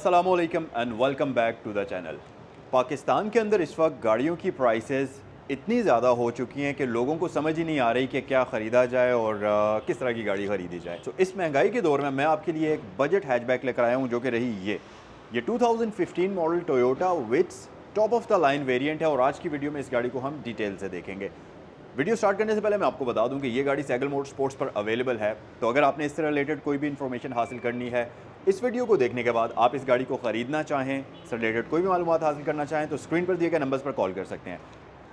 अस्सलामुअलैकुम and welcome back to the channel. Pakistan के अंदर इस वक्त गाड़ियों की प्राइसेस इतनी ज़्यादा हो चुकी हैं कि लोगों को समझ ही नहीं आ रही कि क्या ख़रीदा जाए और किस तरह की गाड़ी ख़रीदी जाए। तो इस महंगाई के दौर में मैं आपके लिए एक बजट हैचबैक लेकर आया हूँ जो कि रही ये 2015 model Toyota Vitz top of the line variant है और आज की वीडियो में इस गाड़ी को हम डिटेल से देखेंगे। वीडियो स्टार्ट करने से पहले मैं आपको बता दूं कि ये गाड़ी सैगल मोटर स्पोर्ट्स पर अवेलेबल है। तो अगर आपने इससे रिलेटेड कोई भी इन्फॉर्मेशन हासिल करनी है, इस वीडियो को देखने के बाद आप इस गाड़ी को ख़रीदना चाहें, इससे रिलेटेड कोई भी मालूमात हासिल करना चाहें तो स्क्रीन पर दिए गए नंबर्स पर कॉल कर सकते हैं।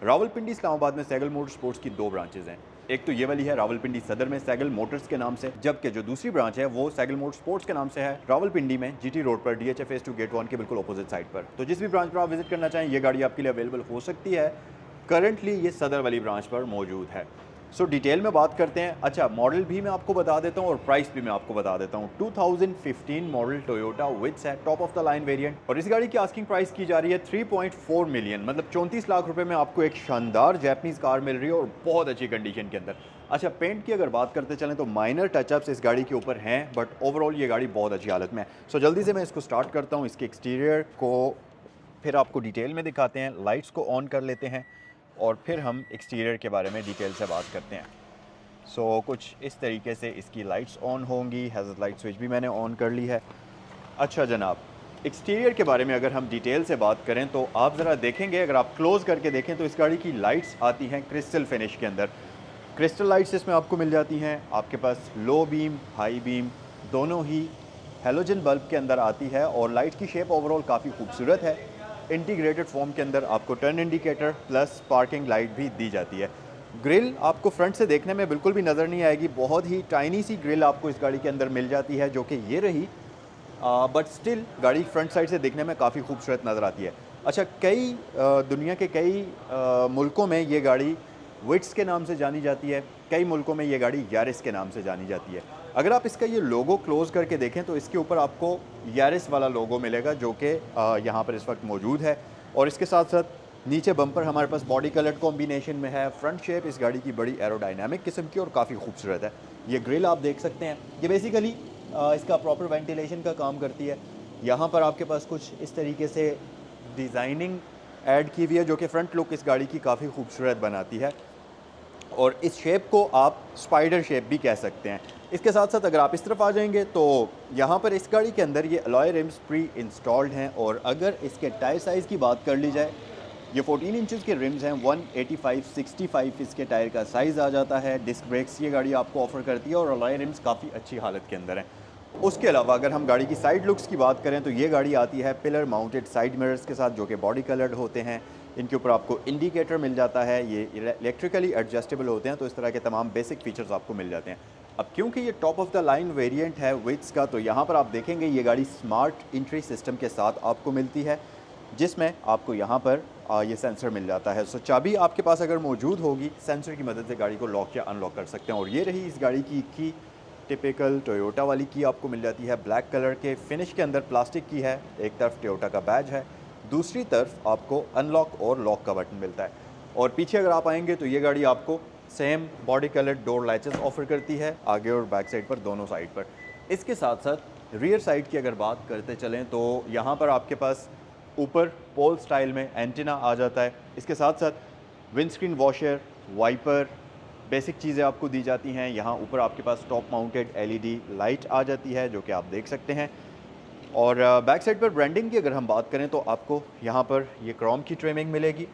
रावलपिंडी इस्लामाबाद में सैगल मोटर स्पोर्ट्स की दो ब्रांचेज़ हैं। एक तो ये वाली है रावलपिंडी सदर में सैगल मोटर्स के नाम से, जबकि जो दूसरी ब्रांच है वो सैगल मोटर स्पोर्ट्स के नाम से है रावलपिंडी में जीटी रोड पर DHA फेज 2 गेट 1 के बिल्कुल अपोजिट साइड पर। तो जिस भी ब्रांच पर आप विजिट करना चाहें ये गाड़ी आपके लिए अवेलेबल हो सकती है। करंटली ये सदर वाली ब्रांच पर मौजूद है। सो डिटेल में बात करते हैं। अच्छा, मॉडल भी मैं आपको बता देता हूँ और प्राइस भी मैं आपको बता देता हूँ। 2015 मॉडल टोयोटा विट्स है, top of the line variant, और इस गाड़ी की आस्किंग प्राइस की जा रही है 3.4 मिलियन, मतलब 34 लाख रुपए में आपको एक शानदार जैपनीज़ कार मिल रही है और बहुत अच्छी कंडीशन के अंदर। अच्छा, पेंट की अगर बात करते चलें तो माइनर टचअप्स इस गाड़ी के ऊपर हैं, बट ओवरऑल ये गाड़ी बहुत अच्छी हालत में है। सो जल्दी से मैं इसको स्टार्ट करता हूँ, इसके एक्सटीरियर को फिर आपको डिटेल में दिखाते हैं, लाइट्स को ऑन कर लेते हैं और फिर हम एक्सटीरियर के बारे में डिटेल से बात करते हैं। सो कुछ इस तरीके से इसकी लाइट्स ऑन होंगी। हैज़र्ड लाइट स्विच भी मैंने ऑन कर ली है। अच्छा जनाब, एक्सटीरियर के बारे में अगर हम डिटेल से बात करें तो आप ज़रा देखेंगे, अगर आप क्लोज़ करके देखें तो इस गाड़ी की लाइट्स आती हैं क्रिस्टल फिनिश के अंदर। क्रिस्टल लाइट्स इसमें आपको मिल जाती हैं। आपके पास लो बीम, हाई बीम दोनों ही हेलोजन बल्ब के अंदर आती है और लाइट की शेप ओवरऑल काफ़ी खूबसूरत है। इंटीग्रेटेड फॉर्म के अंदर आपको turn indicator plus parking light भी दी जाती है। ग्रिल आपको फ्रंट से देखने में बिल्कुल भी नज़र नहीं आएगी, बहुत ही टाइनी सी ग्रिल आपको इस गाड़ी के अंदर मिल जाती है जो कि ये रही, बट स्टिल गाड़ी फ्रंट साइड से देखने में काफ़ी खूबसूरत नज़र आती है। अच्छा, दुनिया के कई मुल्कों में ये गाड़ी विट्स के नाम से जानी जाती है, कई मुल्कों में ये गाड़ी यारिस के नाम से जानी जाती है। अगर आप इसका ये लोगो क्लोज़ करके देखें तो इसके ऊपर आपको यारिस वाला लोगो मिलेगा जो कि यहाँ पर इस वक्त मौजूद है, और इसके साथ साथ नीचे बम्पर हमारे पास बॉडी कलर कॉम्बिनेशन में है। फ्रंट शेप इस गाड़ी की बड़ी एरोडायनामिक किस्म की और काफ़ी खूबसूरत है। ये ग्रिल आप देख सकते हैं, ये बेसिकली इसका प्रॉपर वेंटिलेशन का काम करती है। यहाँ पर आपके पास कुछ इस तरीके से डिज़ाइनिंग ऐड की हुई है जो कि फ्रंट लुक इस गाड़ी की काफ़ी खूबसूरत बनाती है, और इस शेप को आप स्पाइडर शेप भी कह सकते हैं। इसके साथ साथ अगर आप इस तरफ आ जाएंगे तो यहाँ पर इस गाड़ी के अंदर ये अलॉय रिम्स प्री इंस्टॉल्ड हैं, और अगर इसके टायर साइज़ की बात कर ली जाए, ये 14 इंचज़ के रिम्स हैं। 185/65 इसके टायर का साइज़ आ जाता है। डिस्क ब्रेक्स ये गाड़ी आपको ऑफ़र करती है और अलॉय रिम्स काफ़ी अच्छी हालत के अंदर हैं। उसके अलावा अगर हम गाड़ी की साइड लुक्स की बात करें तो ये गाड़ी आती है पिलर माउंटेड साइड मिरर्स के साथ जो कि बॉडी कलर्ड होते हैं। इनके ऊपर आपको इंडिकेटर मिल जाता है, ये इलेक्ट्रिकली एडजस्टेबल होते हैं, तो इस तरह के तमाम बेसिक फीचर्स आपको मिल जाते हैं। अब क्योंकि ये top of the line variant है विट्स का, तो यहाँ पर आप देखेंगे ये गाड़ी स्मार्ट एंट्री सिस्टम के साथ आपको मिलती है, जिसमें आपको यहाँ पर ये सेंसर मिल जाता है। सो चाबी आपके पास अगर मौजूद होगी, सेंसर की मदद से गाड़ी को लॉक या अनलॉक कर सकते हैं। और ये रही इस गाड़ी की टिपिकल टोयोटा वाली की आपको मिल जाती है ब्लैक कलर के फिनिश के अंदर, प्लास्टिक की है। एक तरफ टोयोटा का बैज है, दूसरी तरफ आपको अनलॉक और लॉक का बटन मिलता है। और पीछे अगर आप आएंगे तो ये गाड़ी आपको same body colour door latches offer करती है, आगे और बैक साइड पर, दोनों साइड पर। इसके साथ साथ रियर साइड की अगर बात करते चलें तो यहाँ पर आपके पास ऊपर पोल स्टाइल में एंटीना आ जाता है। इसके साथ साथ विंडस्क्रीन वॉशर, वाइपर, बेसिक चीज़ें आपको दी जाती हैं। यहाँ ऊपर आपके पास टॉप माउंटेड LED लाइट आ जाती है जो कि आप देख सकते हैं। और बैक साइड पर ब्रांडिंग की अगर हम बात करें तो आपको यहाँ पर ये क्रोम की ट्रिमिंग मिलेगी,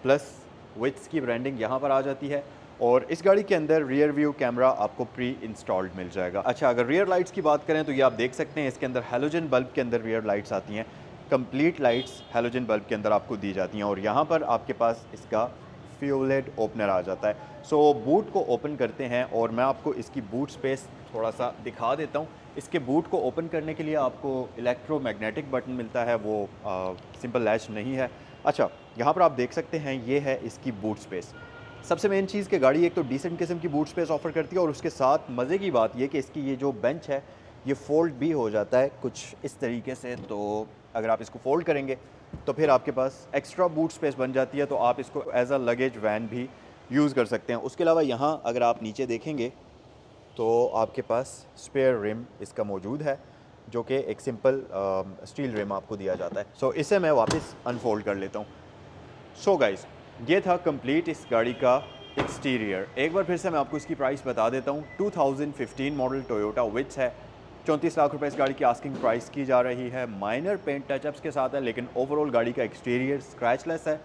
प्लस विट्स की ब्रांडिंग यहाँ पर आ जाती है। और इस गाड़ी के अंदर रियर व्यू कैमरा आपको प्री इंस्टॉल्ड मिल जाएगा। अच्छा, अगर रियर लाइट्स की बात करें तो ये आप देख सकते हैं, इसके अंदर हेलोजन बल्ब के अंदर रियर लाइट्स आती हैं। कंप्लीट लाइट्स हेलोजन बल्ब के अंदर आपको दी जाती हैं, और यहाँ पर आपके पास इसका फ्यूलेड ओपनर आ जाता है। सो बूट को ओपन करते हैं और मैं आपको इसकी बूट स्पेस थोड़ा सा दिखा देता हूँ। इसके बूट को ओपन करने के लिए आपको इलेक्ट्रोमैग्नेटिक बटन मिलता है, वो सिंपल लैच नहीं है। अच्छा, यहाँ पर आप देख सकते हैं ये है इसकी बूट स्पेस। सबसे मेन चीज़ कि गाड़ी एक तो डिसेंट किस्म की बूट स्पेस ऑफर करती है, और उसके साथ मज़े की बात ये कि इसकी ये जो बेंच है ये फ़ोल्ड भी हो जाता है कुछ इस तरीके से। तो अगर आप इसको फ़ोल्ड करेंगे तो फिर आपके पास एक्स्ट्रा बूट स्पेस बन जाती है, तो आप इसको एज अ लगेज वैन भी यूज़ कर सकते हैं। उसके अलावा यहाँ अगर आप नीचे देखेंगे तो आपके पास स्पेयर रिम इसका मौजूद है। जो कि एक सिंपल स्टील रिम आपको दिया जाता है। सो इसे मैं वापस अनफोल्ड कर लेता हूँ। सो गाइस, ये था कंप्लीट इस गाड़ी का एक्सटीरियर। एक बार फिर से मैं आपको इसकी प्राइस बता देता हूँ। 2015 मॉडल टोयोटा विट्स है। 34 लाख रुपए इस गाड़ी की आस्किंग प्राइस की जा रही है। माइनर पेंट टचअप्स के साथ है, लेकिन ओवरऑल गाड़ी का एक्सटीरियर स्क्रैचलेस है।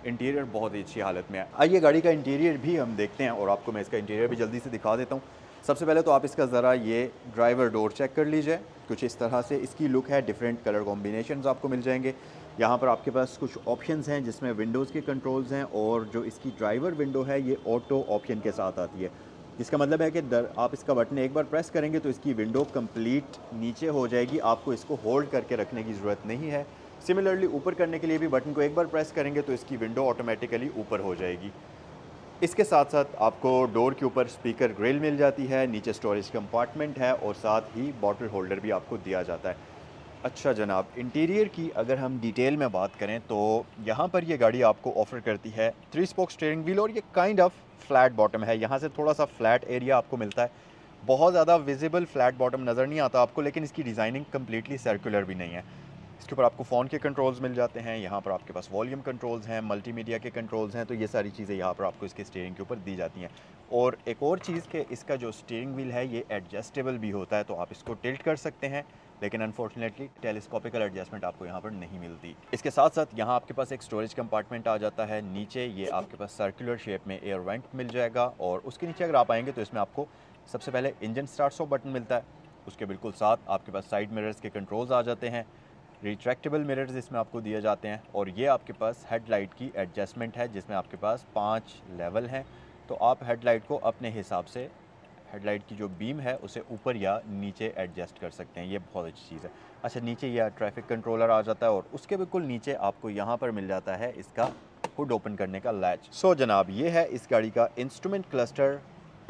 इंटीरियर बहुत ही अच्छी हालत में है। आइए गाड़ी का इंटीरियर भी हम देखते हैं और आपको मैं इसका इंटीरियर भी जल्दी से दिखा देता हूँ। सबसे पहले तो आप इसका ज़रा ये ड्राइवर डोर चेक कर लीजिए। कुछ इस तरह से इसकी लुक है। डिफरेंट कलर कॉम्बिनेशंस आपको मिल जाएंगे। यहाँ पर आपके पास कुछ ऑप्शंस हैं जिसमें विंडोज़ के कंट्रोल्स हैं, और जो इसकी ड्राइवर विंडो है ये ऑटो ऑप्शन के साथ आती है। इसका मतलब है कि आप इसका बटन एक बार प्रेस करेंगे तो इसकी विंडो कंप्लीट नीचे हो जाएगी। आपको इसको होल्ड करके रखने की ज़रूरत नहीं है। सिमिलरली ऊपर करने के लिए भी बटन को एक बार प्रेस करेंगे तो इसकी विंडो ऑटोमेटिकली ऊपर हो जाएगी। इसके साथ साथ आपको डोर के ऊपर स्पीकर ग्रिल मिल जाती है, नीचे स्टोरेज कंपार्टमेंट है, और साथ ही बॉटल होल्डर भी आपको दिया जाता है। अच्छा जनाब, इंटीरियर की अगर हम डिटेल में बात करें तो यहाँ पर ये गाड़ी आपको ऑफ़र करती है 3 स्पोक स्टीयरिंग व्हील, और ये काइंड ऑफ फ्लैट बॉटम है। यहाँ से थोड़ा सा फ्लैट एरिया आपको मिलता है। बहुत ज़्यादा विजिबल फ्लैट बॉटम नज़र नहीं आता आपको, लेकिन इसकी डिज़ाइनिंग कम्प्लीटली सर्कुलर भी नहीं है। इसके ऊपर आपको फ़ोन के कंट्रोल्स मिल जाते हैं। यहाँ पर आपके पास वॉल्यूम कंट्रोल्स हैं, मल्टीमीडिया के कंट्रोल्स हैं। तो ये सारी चीज़ें यहाँ पर आपको इसके स्टीयरिंग के ऊपर दी जाती हैं। और एक और चीज़ कि इसका जो स्टीयरिंग व्हील है ये एडजस्टेबल भी होता है, तो आप इसको टिल्ट कर सकते हैं, लेकिन अनफॉर्चुनेटली टेलीस्कोपिकल एडजस्टमेंट आपको यहाँ पर नहीं मिलती। इसके साथ साथ यहाँ आपके पास एक स्टोरेज कंपार्टमेंट आ जाता है। नीचे ये आपके पास सर्कुलर शेप में एयर वेंट मिल जाएगा, और उसके नीचे अगर आप आएंगे तो इसमें आपको सबसे पहले इंजन स्टार्ट स्टॉप बटन मिलता है। उसके बिल्कुल साथ आपके पास साइड मिरर्स के कंट्रोल्स आ जाते हैं। रिट्रैक्टेबल मिरर्स इसमें आपको दिए जाते हैं, और ये आपके पास हेडलाइट की एडजस्टमेंट है जिसमें आपके पास 5 लेवल हैं। तो आप हेडलाइट को अपने हिसाब से, हेडलाइट की जो बीम है उसे ऊपर या नीचे एडजस्ट कर सकते हैं। ये बहुत अच्छी चीज़ है। अच्छा, नीचे यह ट्रैफिक कंट्रोलर आ जाता है, और उसके बिल्कुल नीचे आपको यहाँ पर मिल जाता है इसका हुड ओपन करने का लैच। सो जनाब, ये है इस गाड़ी का इंस्ट्रूमेंट क्लस्टर।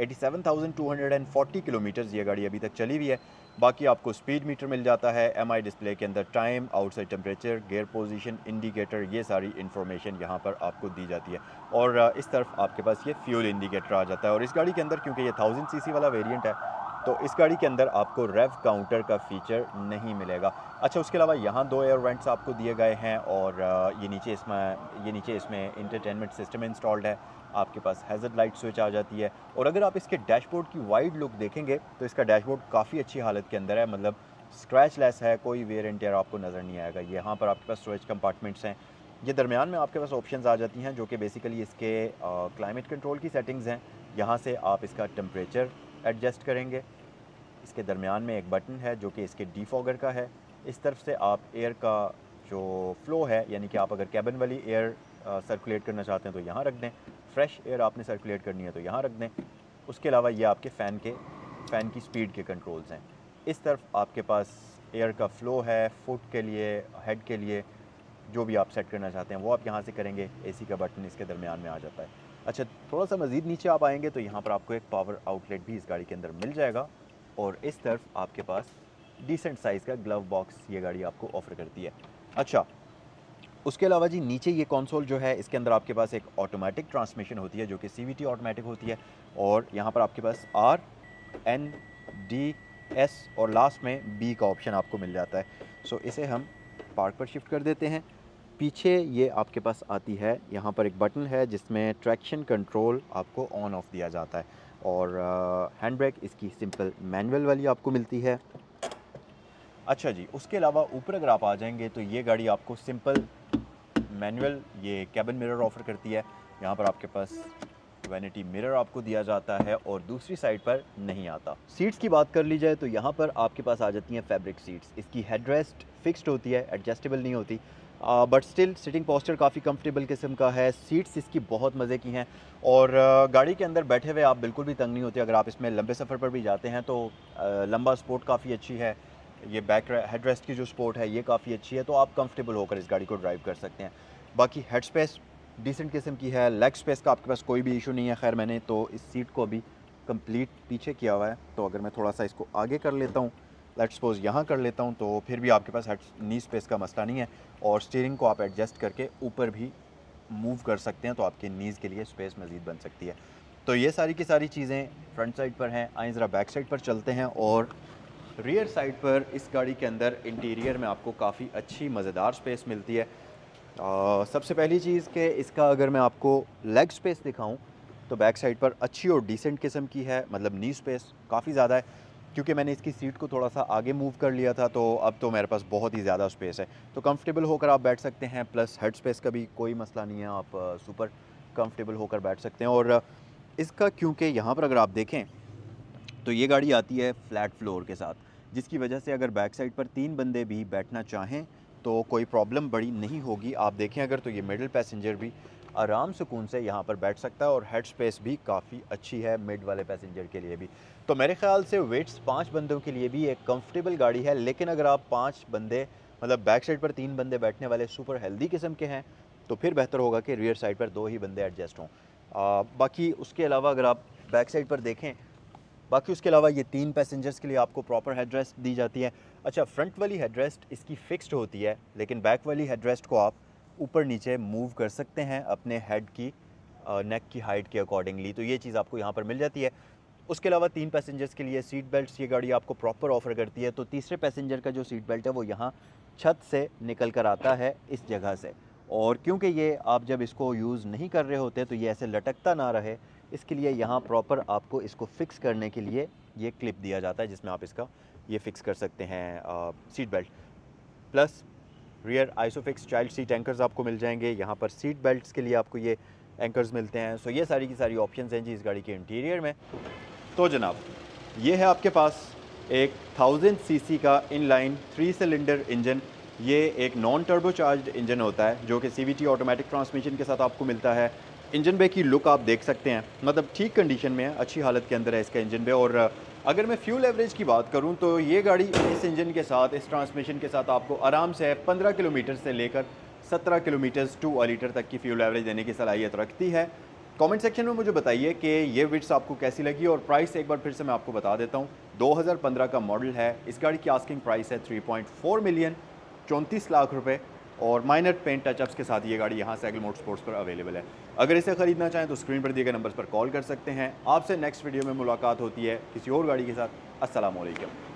87,240 किलोमीटर्स ये गाड़ी अभी तक चली हुई है। बाकी आपको स्पीड मीटर मिल जाता है, एमआई डिस्प्ले के अंदर time, outside temperature, gear position, indicator, ये सारी इन्फॉर्मेशन यहाँ पर आपको दी जाती है। और इस तरफ आपके पास ये फ्यूल इंडिकेटर आ जाता है। और इस गाड़ी के अंदर, क्योंकि ये 1000 सीसी वाला वेरिएंट है, तो इस गाड़ी के अंदर आपको रेव काउंटर का फीचर नहीं मिलेगा। अच्छा, उसके अलावा यहाँ 2 एयर वेंट्स आपको दिए गए हैं, और ये नीचे इसमें इंटरटेनमेंट सिस्टम इंस्टॉल्ड है। आपके पास हैज़र्ड लाइट स्विच आ जाती है। और अगर आप इसके डैशबोर्ड की वाइड लुक देखेंगे तो इसका डैशबोर्ड काफ़ी अच्छी हालत के अंदर है, मतलब स्क्रैच लेस है, कोई वेयर एंड टेयर आपको नज़र नहीं आएगा। यहाँ पर आपके पास स्टोरेज कंपार्टमेंट्स हैं। ये दरमियान में आपके पास ऑप्शंस आ जाती हैं जो कि बेसिकली इसके क्लाइमेट कंट्रोल की सेटिंग्स हैं। यहाँ से आप इसका टेम्परेचर एडजस्ट करेंगे। इसके दरमियान में एक बटन है जो कि इसके डीफॉगर का है। इस तरफ से आप एयर का जो फ्लो है, यानी कि आप अगर कैबिन वाली एयर सर्कुलेट करना चाहते हैं तो यहाँ रख दें, फ्रेश एयर आपने सर्कुलेट करनी है तो यहाँ रख दें। उसके अलावा ये आपके फ़ैन की स्पीड के कंट्रोल्स हैं। इस तरफ आपके पास एयर का फ़्लो है, फुट के लिए, हेड के लिए, जो भी आप सेट करना चाहते हैं वो आप यहाँ से करेंगे। एसी का बटन इसके दरमियान में आ जाता है। अच्छा, थोड़ा सा मज़ीद नीचे आप आएंगे तो यहाँ पर आपको एक पावर आउटलेट भी इस गाड़ी के अंदर मिल जाएगा, और इस तरफ आपके पास डिसेंट साइज़ का ग्लव बॉक्स ये गाड़ी आपको ऑफ़र करती है। अच्छा, उसके अलावा जी नीचे ये कंसोल जो है इसके अंदर आपके पास एक ऑटोमेटिक ट्रांसमिशन होती है जो कि CVT ऑटोमेटिक होती है, और यहाँ पर आपके पास R, N, D, S और लास्ट में B का ऑप्शन आपको मिल जाता है। सो इसे हम पार्क पर शिफ्ट कर देते हैं। पीछे ये आपके पास आती है, यहाँ पर एक बटन है जिसमें ट्रैक्शन कंट्रोल आपको ऑन ऑफ दिया जाता है, और हैंड ब्रेक इसकी सिंपल मैनुअल वाली आपको मिलती है। अच्छा जी, उसके अलावा ऊपर अगर आप आ जाएंगे तो ये गाड़ी आपको सिंपल मैनुअल ये कैबिन मिरर ऑफ़र करती है। यहाँ पर आपके पास वैनिटी मिरर आपको दिया जाता है, और दूसरी साइड पर नहीं आता। सीट्स की बात कर ली जाए तो यहाँ पर आपके पास आ जाती हैं फैब्रिक सीट्स। इसकी हेडरेस्ट फिक्स्ड होती है, एडजस्टेबल नहीं होती, बट स्टिल सिटिंग पोस्चर काफ़ी कंफर्टेबल किस्म का है। सीट्स इसकी बहुत मज़े की हैं, और गाड़ी के अंदर बैठे हुए आप बिल्कुल भी तंग नहीं होते। अगर आप इसमें लंबे सफ़र पर भी जाते हैं तो लंबा स्पोर्ट काफ़ी अच्छी है। ये बैक हेडरेस्ट की जो स्पोर्ट है ये काफ़ी अच्छी है, तो आप कंफर्टेबल होकर इस गाड़ी को ड्राइव कर सकते हैं। बाकी हेड स्पेस डिसेंट किस्म की है, लेग स्पेस का आपके पास कोई भी इशू नहीं है। खैर, मैंने तो इस सीट को अभी कंप्लीट पीछे किया हुआ है, तो अगर मैं थोड़ा सा इसको आगे कर लेता हूँ, लेट्स सपोज यहाँ कर लेता हूँ, तो फिर भी आपके पास हेड नी स्पेस का मसला नहीं है, और स्टीयरिंग को आप एडजस्ट करके ऊपर भी मूव कर सकते हैं, तो आपके नीज़ के लिए स्पेस मज़ीद बन सकती है। तो ये सारी की सारी चीज़ें फ्रंट साइड पर हैं। आइए ज़रा बैक साइड पर चलते हैं और रियर साइड पर इस गाड़ी के अंदर इंटीरियर में आपको काफ़ी अच्छी मज़ेदार स्पेस मिलती है। सबसे पहली चीज़ कि इसका अगर मैं आपको लेग स्पेस दिखाऊं तो बैक साइड पर अच्छी और डिसेंट किस्म की है, मतलब नी स्पेस काफ़ी ज़्यादा है, क्योंकि मैंने इसकी सीट को थोड़ा सा आगे मूव कर लिया था, तो अब तो मेरे पास बहुत ही ज़्यादा स्पेस है, तो कंफर्टेबल होकर आप बैठ सकते हैं। प्लस हेड स्पेस का भी कोई मसला नहीं है, आप सुपर कंफर्टेबल होकर बैठ सकते हैं। और इसका क्योंकि यहाँ पर अगर आप देखें तो ये गाड़ी आती है फ्लैट फ्लोर के साथ, जिसकी वजह से अगर बैक साइड पर 3 बंदे भी बैठना चाहें तो कोई प्रॉब्लम बड़ी नहीं होगी। आप देखें अगर तो ये मिडिल पैसेंजर भी आराम सुकून से यहाँ पर बैठ सकता है, और हेड स्पेस भी काफ़ी अच्छी है मिड वाले पैसेंजर के लिए भी। तो मेरे ख्याल से वेट्स 5 बंदों के लिए भी एक कंफर्टेबल गाड़ी है। लेकिन अगर आप 5 बंदे मतलब बैक साइड पर 3 बंदे बैठने वाले सुपर हेल्दी किस्म के हैं तो फिर बेहतर होगा कि रियर साइड पर 2 ही बंदे एडजस्ट हों। बाकी उसके अलावा अगर आप बैक साइड पर देखें, बाकी उसके अलावा ये 3 पैसेंजर्स के लिए आपको प्रॉपर हेडरेस्ट दी जाती है। अच्छा, फ्रंट वाली हेडरेस्ट इसकी फ़िक्स्ड होती है, लेकिन बैक वाली हेडरेस्ट को आप ऊपर नीचे मूव कर सकते हैं अपने हेड की नेक की हाइट के अकॉर्डिंगली, तो ये चीज़ आपको यहाँ पर मिल जाती है। उसके अलावा 3 पैसेंजर्स के लिए सीट बेल्ट्स ये गाड़ी आपको प्रॉपर ऑफ़र करती है। तो तीसरे पैसेंजर का जो सीट बेल्ट है वो यहाँ छत से निकल कर आता है इस जगह से, और क्योंकि ये आप जब इसको यूज़ नहीं कर रहे होते तो ये ऐसे लटकता ना रहे, इसके लिए यहाँ प्रॉपर आपको इसको फ़िक्स करने के लिए ये क्लिप दिया जाता है, जिसमें आप इसका ये फ़िक्स कर सकते हैं seat belt. Plus rear isofix child seat anchors आपको मिल जाएंगे। यहाँ पर सीट बेल्ट्स के लिए आपको ये एंकर्स मिलते हैं। सो ये सारी की सारी ऑप्शंस हैं जी इस गाड़ी के इंटीरियर में। तो जनाब, ये है आपके पास एक 1000 सीसी का इनलाइन 3 सिलेंडर इंजन। ये एक नॉन टर्बोचार्ज्ड इंजन होता है जो कि सीवीटी ऑटोमेटिक ट्रांसमिशन के साथ आपको मिलता है। इंजन बे की लुक आप देख सकते हैं, मतलब ठीक कंडीशन में है, अच्छी हालत के अंदर है इसका इंजन बे। और अगर मैं फ्यूल एवरेज की बात करूं तो ये गाड़ी इस इंजन के साथ, इस ट्रांसमिशन के साथ आपको आराम से 15 किलोमीटर से लेकर 17 किलोमीटर टू अ लीटर तक की फ्यूल एवरेज देने की सलाहियत रखती है। कमेंट सेक्शन में मुझे बताइए कि ये विड्स आपको कैसी लगी, और प्राइस एक बार फिर से मैं आपको बता देता हूँ। 2015 का मॉडल है, इस गाड़ी की आस्किंग प्राइस है 3.4 मिलियन, 34 लाख रुपए, और माइनर पेंट टचअप्स के साथ ये गाड़ी यहाँ सैगल मोटरस्पोर्ट्स पर अवेलेबल है। अगर इसे ख़रीदना चाहें तो स्क्रीन पर दिए गए नंबर्स पर कॉल कर सकते हैं। आपसे नेक्स्ट वीडियो में मुलाकात होती है किसी और गाड़ी के साथ। अस्सलाम वालेकुम।